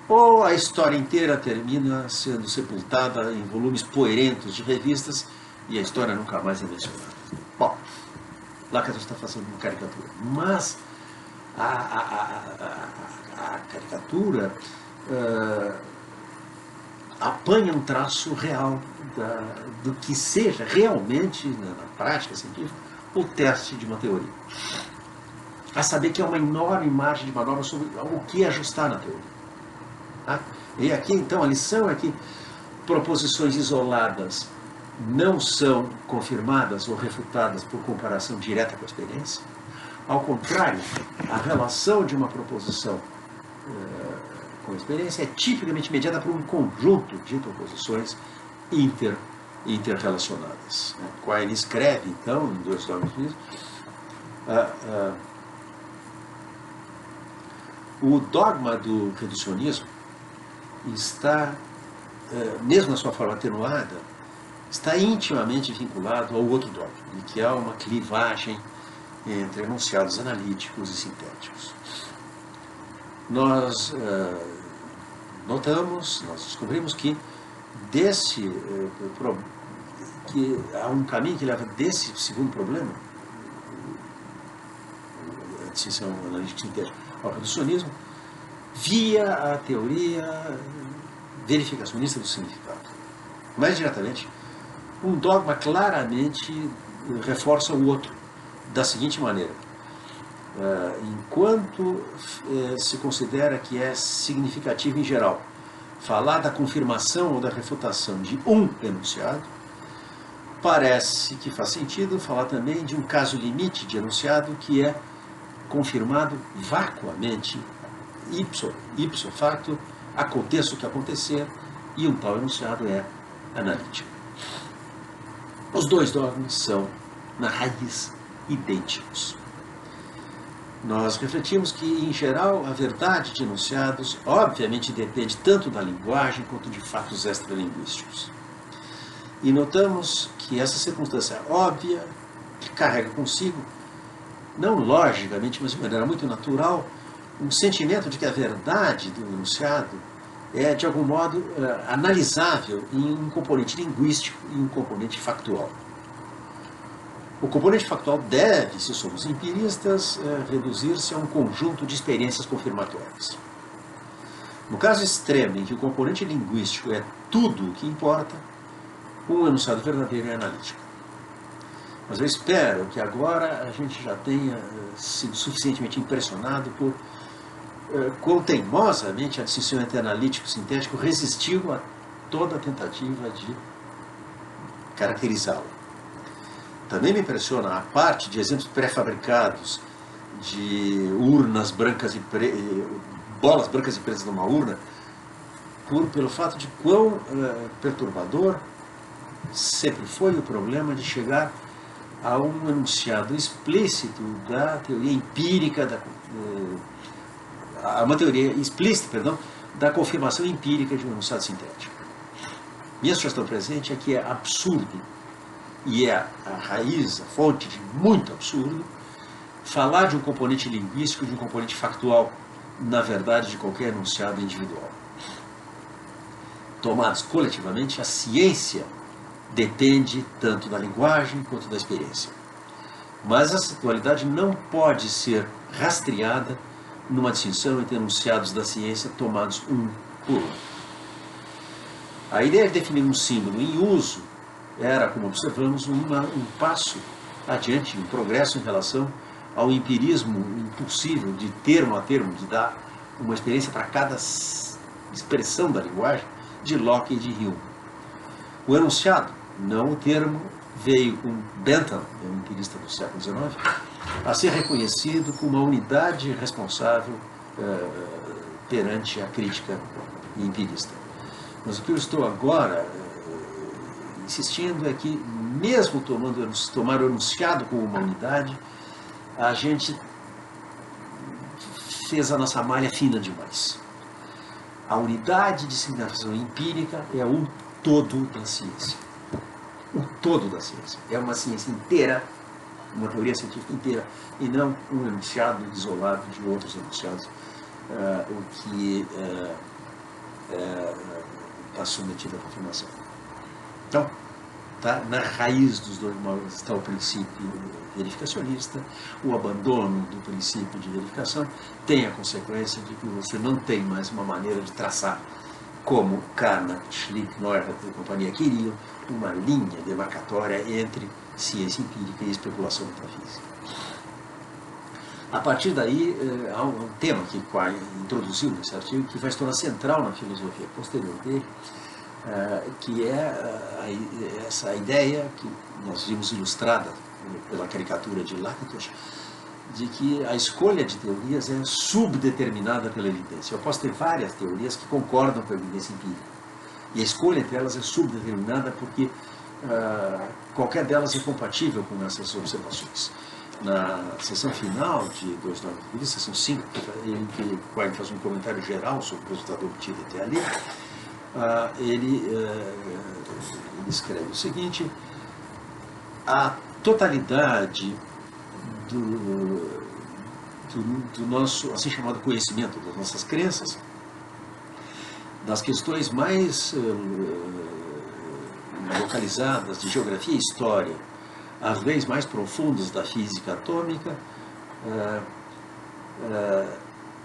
ou a história inteira termina sendo sepultada em volumes poeirentos de revistas e a história nunca mais é mencionada. Bom, Lakatos está fazendo uma caricatura, mas a caricatura apanha um traço real do que seja realmente, na prática científica, o teste de uma teoria. A saber que há uma enorme margem de manobra sobre o que ajustar na teoria. Tá? E aqui, então, a lição é que proposições isoladas não são confirmadas ou refutadas por comparação direta com a experiência. Ao contrário, a relação de uma proposição com a experiência é tipicamente mediada por um conjunto de proposições interrelacionadas. Quine escreve, então, em Dois Dogmas Físicos, o dogma do reducionismo está, mesmo na sua forma atenuada, está intimamente vinculado ao outro dogma, de que há uma clivagem entre enunciados analíticos e sintéticos. Nós notamos, nós descobrimos que que há um caminho que leva desse segundo problema, a distinção analítico-sintética, ao reducionismo, via a teoria verificacionista do significado. Mais diretamente, um dogma claramente reforça o outro, da seguinte maneira: enquanto se considera que é significativo em geral falar da confirmação ou da refutação de um enunciado, parece que faz sentido falar também de um caso limite de enunciado que é confirmado vacuamente, ipso facto, aconteça o que acontecer, e um tal enunciado é analítico. Os dois dogmas são, na raiz, idênticos. Nós refletimos que, em geral, a verdade de enunciados obviamente depende tanto da linguagem quanto de fatos extralinguísticos. E notamos que essa circunstância óbvia carrega consigo, não logicamente, mas de maneira muito natural, um sentimento de que a verdade do enunciado é, de algum modo, analisável em um componente linguístico e um componente factual. O componente factual deve, se somos empiristas, reduzir-se a um conjunto de experiências confirmatórias. No caso extremo, em que o componente linguístico é tudo o que importa, um enunciado verdadeiro é analítico. Mas eu espero que agora a gente já tenha sido suficientemente impressionado por quão teimosamente a distinção entre analítico e sintético resistiu a toda a tentativa de caracterizá-la. Também me impressiona a parte de exemplos pré-fabricados de urnas brancas bolas brancas e pretas numa urna, pelo fato de quão perturbador sempre foi o problema de chegar a um enunciado explícito da teoria empírica, a uma teoria explícita, perdão, da confirmação empírica de um enunciado sintético. Minha sugestão presente é que é absurdo, e é a raiz, a fonte de muito absurdo, falar de um componente linguístico, de um componente factual, na verdade, de qualquer enunciado individual. Tomados coletivamente, a ciência depende tanto da linguagem quanto da experiência. Mas essa dualidade não pode ser rastreada numa distinção entre enunciados da ciência tomados um por um. A ideia de definir um símbolo em uso era, como observamos, um passo adiante, um progresso em relação ao empirismo impossível de termo a termo, de dar uma experiência para cada expressão da linguagem, de Locke e de Hume. O enunciado, não o termo, veio com Bentham, um empirista do século XIX, a ser reconhecido como uma unidade responsável perante a crítica empirista. Mas o que eu estou agora insistindo é que, mesmo tomar o enunciado como uma unidade, a gente fez a nossa malha fina demais. A unidade de significação empírica é o todo da ciência. O todo da ciência. É uma ciência inteira, uma teoria científica inteira, e não um enunciado isolado de outros enunciados, o que está submetido à confirmação. Então, na raiz dos dois modos está o princípio verificacionista, o abandono do princípio de verificação tem a consequência de que você não tem mais uma maneira de traçar, como Carnap, Schlick, Neurath e companhia queriam, uma linha demarcatória entre ciência empírica e especulação metafísica. A partir daí, há um tema que Quine introduziu nesse artigo, que vai se tornar central na filosofia posterior dele, que é essa ideia que nós vimos ilustrada pela caricatura de Lakatos, de que a escolha de teorias é subdeterminada pela evidência. Eu posso ter várias teorias que concordam com a evidência empírica, e a escolha entre elas é subdeterminada porque qualquer delas é compatível com essas observações. Na sessão final de 2.9, sessão 5, em que o Quine faz um comentário geral sobre o resultado obtido até ali, ele escreve o seguinte: a totalidade do nosso, assim chamado, conhecimento, das nossas crenças, das questões mais localizadas de geografia e história, as leis mais profundas da física atômica,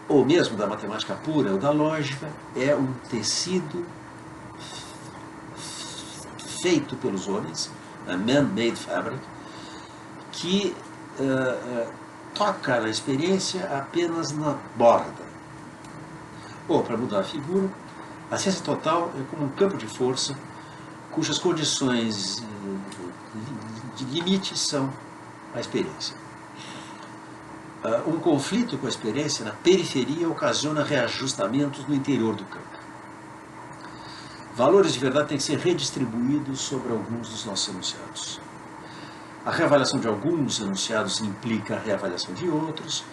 ou mesmo da matemática pura ou da lógica, é um tecido feito pelos homens, a man-made fabric, que toca na experiência apenas na borda. Ou, para mudar a figura, a ciência total é como um campo de força cujas condições de limite são a experiência. Um conflito com a experiência na periferia ocasiona reajustamentos no interior do campo. Valores de verdade têm que ser redistribuídos sobre alguns dos nossos enunciados. A reavaliação de alguns enunciados implica a reavaliação de outros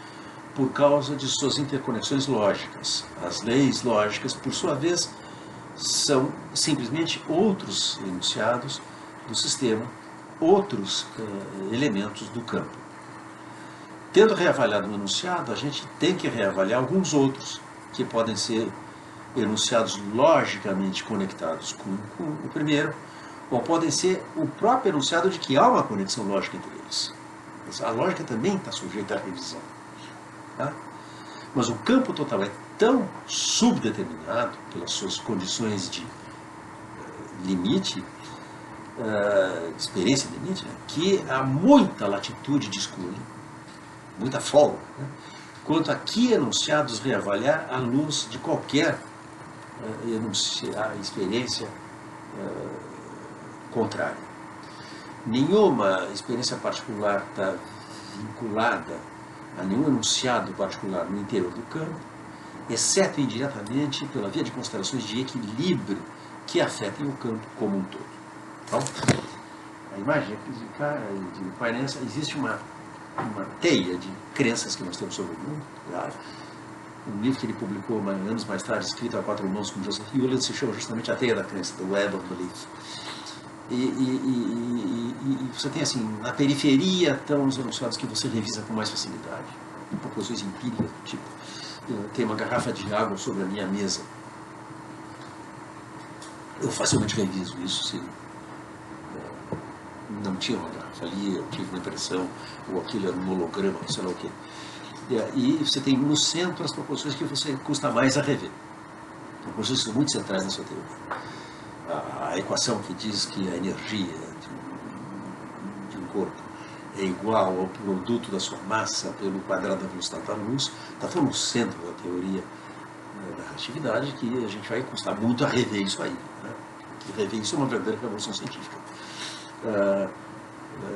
por causa de suas interconexões lógicas. As leis lógicas, por sua vez, são simplesmente outros enunciados do sistema, outros elementos do campo. Tendo reavaliado um enunciado, a gente tem que reavaliar alguns outros, que podem ser enunciados logicamente conectados com o primeiro, ou podem ser o próprio enunciado de que há uma conexão lógica entre eles. A lógica também está sujeita à revisão. Tá? Mas o campo total é tão subdeterminado pelas suas condições de limite, de experiência limite, né, que há muita latitude de escolha, muita folga, né, quanto a que enunciados reavaliar à luz de qualquer experiência contrária. Nenhuma experiência particular está vinculada a nenhum enunciado particular no interior do campo, exceto indiretamente pela via de considerações de equilíbrio que afetem o campo como um todo. Então, a imagem de Quine, existe uma teia de crenças que nós temos sobre o mundo. Um livro que ele publicou anos mais tarde, escrito a 4 mãos com Joseph Hewlett, se chama justamente A Teia da Crença, The Web of Belief. E você tem assim, na periferia estão os enunciados que você revisa com mais facilidade, proposições empíricas do tipo: tem uma garrafa de água sobre a minha mesa, eu facilmente reviso isso. Se não tinha uma garrafa ali, eu tive uma impressão, ou aquilo era um holograma, sei lá o quê. E você tem no centro as proposições que você custa mais a rever, proposições que são muito centrais na sua teoria. A equação que diz que a energia de um corpo é igual ao produto da sua massa pelo quadrado da velocidade da luz, está tão no centro da teoria da relatividade que a gente vai custar muito a rever isso aí. Né? E rever isso é uma verdadeira revolução científica.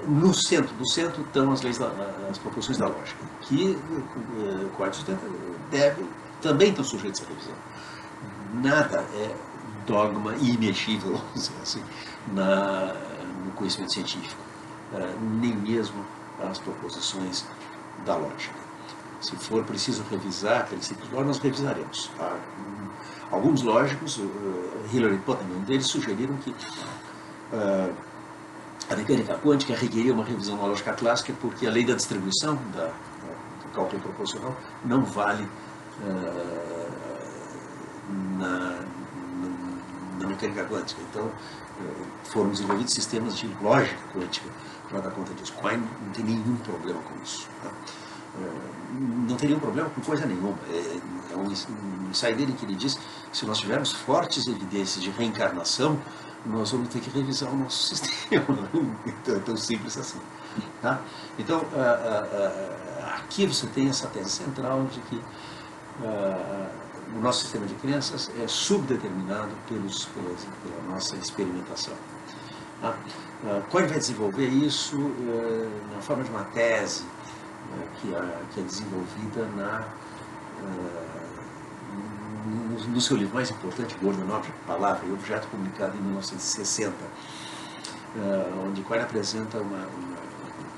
No centro do centro estão as leis, as proporções da lógica, que também estão sujeitos à revisão. Nada é dogma imexível, vamos dizer assim, no conhecimento científico, nem mesmo as proposições da lógica. Se for preciso revisar princípios lógicos, nós revisaremos. Alguns lógicos, Hillary e Putnam, um deles, sugeriram que a mecânica quântica requeria uma revisão na lógica clássica porque a lei da distribuição do cálculo proporcional não vale na mecânica quântica. Então, foram desenvolvidos sistemas de lógica quântica para dar conta disso. Quine não tem nenhum problema com isso. Tá? Não tem nenhum problema com coisa nenhuma. É um ensaio dele que ele diz que se nós tivermos fortes evidências de reencarnação, nós vamos ter que revisar o nosso sistema. Então, é tão simples assim. Tá? Então, aqui você tem essa tese central de que o nosso sistema de crenças é subdeterminado pela nossa experimentação. Quine vai desenvolver isso na forma de uma tese que é desenvolvida no seu livro mais importante, Word and Object, Palavra e Objeto, publicado em 1960, onde Quine apresenta uma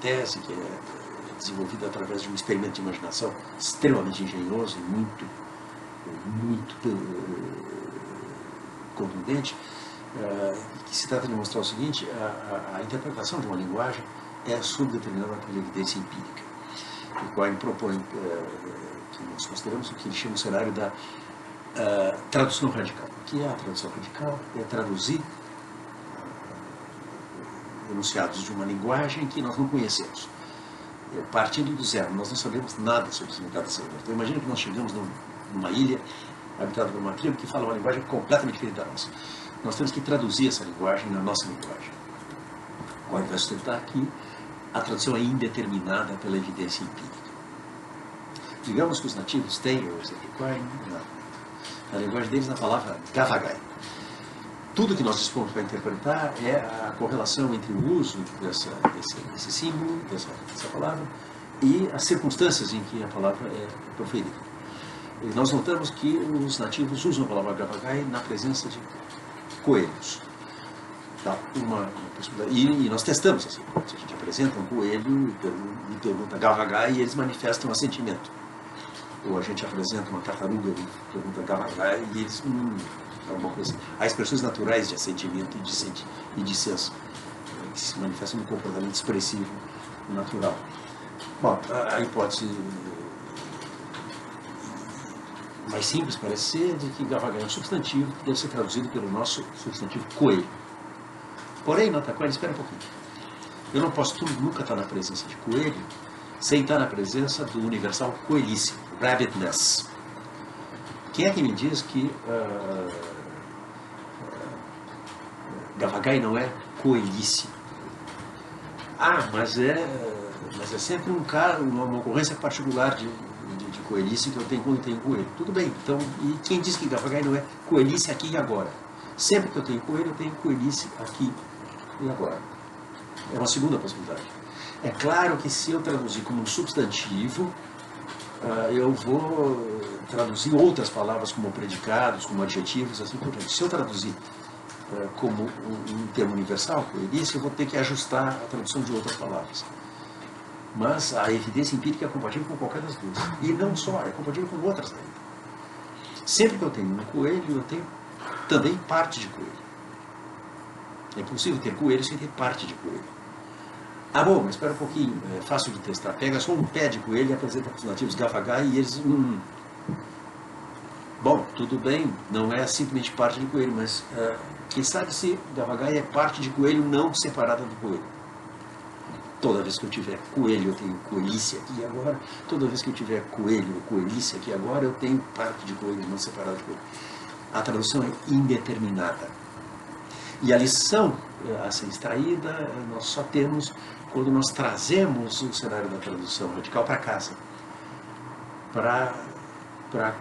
tese que é desenvolvida através de um experimento de imaginação extremamente engenhoso e muito contundente, que se trata de mostrar o seguinte: a interpretação de uma linguagem é subdeterminada pela evidência empírica. E Quine propõe que nós consideramos o que ele chama o cenário da tradução radical. O que é a tradução radical? É traduzir enunciados de uma linguagem que nós não conhecemos, partindo do zero. Nós não sabemos nada sobre o significado dessa língua. Então imagina que nós chegamos numa ilha habitada por uma tribo que fala uma linguagem completamente diferente da nossa. Nós temos que traduzir essa linguagem na nossa linguagem. Agora vai sustentar que a tradução é indeterminada pela evidência empírica. Digamos que os nativos têm, eu sei que Quine, na linguagem deles, a palavra gavagai. Tudo que nós dispomos para interpretar é a correlação entre o uso desse símbolo, dessa palavra, e as circunstâncias em que a palavra é proferida. E nós notamos que os nativos usam a palavra gavagai na presença de coelhos. Tá? Uma possibilidade. E nós testamos assim. A gente apresenta um coelho e pergunta gavagai e eles manifestam assentimento. Ou a gente apresenta uma tartaruga e pergunta gavagai e eles alguma coisa assim. Há expressões naturais de assentimento e de senso que se manifestam no comportamento expressivo natural. Bom, a hipótese mais simples parece ser de que gavagai é um substantivo que deve ser traduzido pelo nosso substantivo coelho. Porém, nota Quine, espera um pouquinho. Eu não posso nunca estar na presença de coelho sem estar na presença do universal coelhice, rabbitness. Quem é que me diz que gavagai não é coelhice? Mas é sempre uma ocorrência particular de coelhice que eu tenho quando eu tenho coelho. Tudo bem, então, e quem diz que gavagai não é coelhice aqui e agora? Sempre que eu tenho coelho, eu tenho coelhice aqui e agora. É uma segunda possibilidade. É claro que se eu traduzir como um substantivo, eu vou traduzir outras palavras como predicados, como adjetivos, assim por diante. Se eu traduzir como um termo universal, coelhice, eu vou ter que ajustar a tradução de outras palavras. Mas a evidência empírica é compatível com qualquer das duas. E não só, é compatível com outras ainda. Sempre que eu tenho um coelho, eu tenho também parte de coelho. É possível ter coelho sem ter parte de coelho. Bom, mas espera um pouquinho, é fácil de testar. Pega só um pé de coelho e apresenta para os nativos gavagai e eles... Bom, tudo bem, não é simplesmente parte de coelho, mas quem sabe se gavagai é parte de coelho não separada do coelho. Toda vez que eu tiver coelho, eu tenho coelhice aqui e agora. Toda vez que eu tiver coelho ou coelhice aqui e agora, eu tenho parte de coelho não separada de coelho. A tradução é indeterminada. E a lição a ser extraída, nós só temos quando nós trazemos o cenário da tradução radical para casa. Para a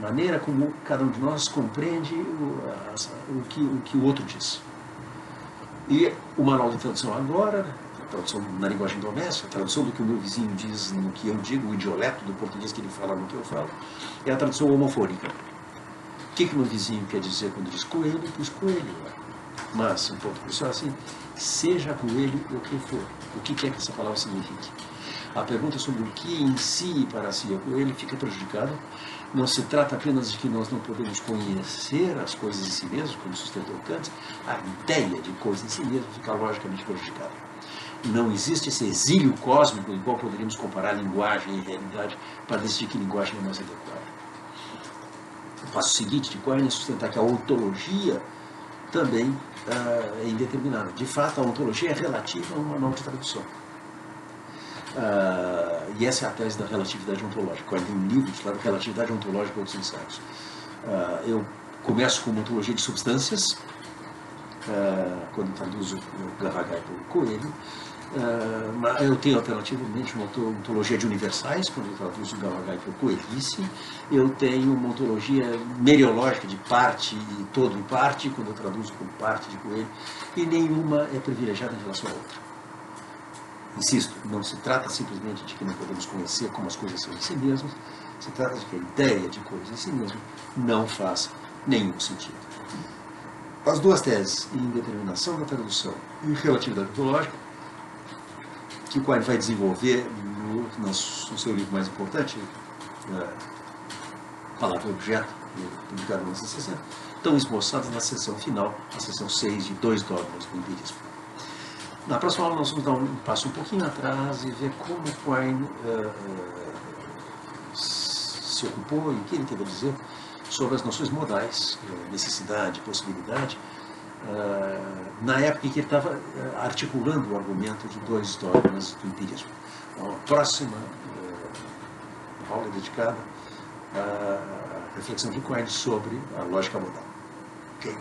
maneira como cada um de nós compreende o que o outro diz. E o manual de tradução agora, a tradução na linguagem doméstica, a tradução do que o meu vizinho diz no que eu digo, o idioleto do português que ele fala no que eu falo, é a tradução homofônica. O que o meu vizinho quer dizer quando diz coelho? Diz coelho. Mas, um ponto crucial assim, seja coelho o que for. O que quer que essa palavra signifique? A pergunta sobre o que em si e para si é coelho fica prejudicada. Não se trata apenas de que nós não podemos conhecer as coisas em si mesmos, como sustentou Kant, a ideia de coisa em si mesmo fica logicamente prejudicada. Não existe esse exílio cósmico em qual poderíamos comparar linguagem e realidade para decidir que linguagem é mais adequada. O passo seguinte de Quine é sustentar que a ontologia também é indeterminada. De fato, a ontologia é relativa a um manual de tradução. E essa é a tese da relatividade ontológica. Quine tem um livro chamado Relatividade Ontológica dos Ensaios. Eu começo com uma ontologia de substâncias, quando traduzo gavagai por coelho. Eu tenho alternativamente uma ontologia de universais, quando eu traduzo gavagai por coelhice. Eu tenho uma ontologia meriológica de parte e todo e parte, quando eu traduzo por parte de coelho. E nenhuma é privilegiada em relação à outra. Insisto, não se trata simplesmente de que não podemos conhecer como as coisas são em si mesmas, se trata de que a ideia de coisa em si mesmo não faz nenhum sentido. As duas teses, indeterminação da tradução e relatividade ontológica, que o Quine vai desenvolver no seu livro mais importante, Palavra e Objeto, publicado em 1960, estão esboçadas na seção final, a seção 6 de Dois Dogmas do Empirismo. Na próxima aula nós vamos dar um passo um pouquinho atrás e ver como Quine se ocupou e o que ele teve a dizer sobre as noções modais, necessidade, possibilidade, na época em que ele estava articulando o argumento de Dois Dogmas do Empirismo. Então, a próxima aula é dedicada à reflexão de Quine sobre a lógica modal. Okay?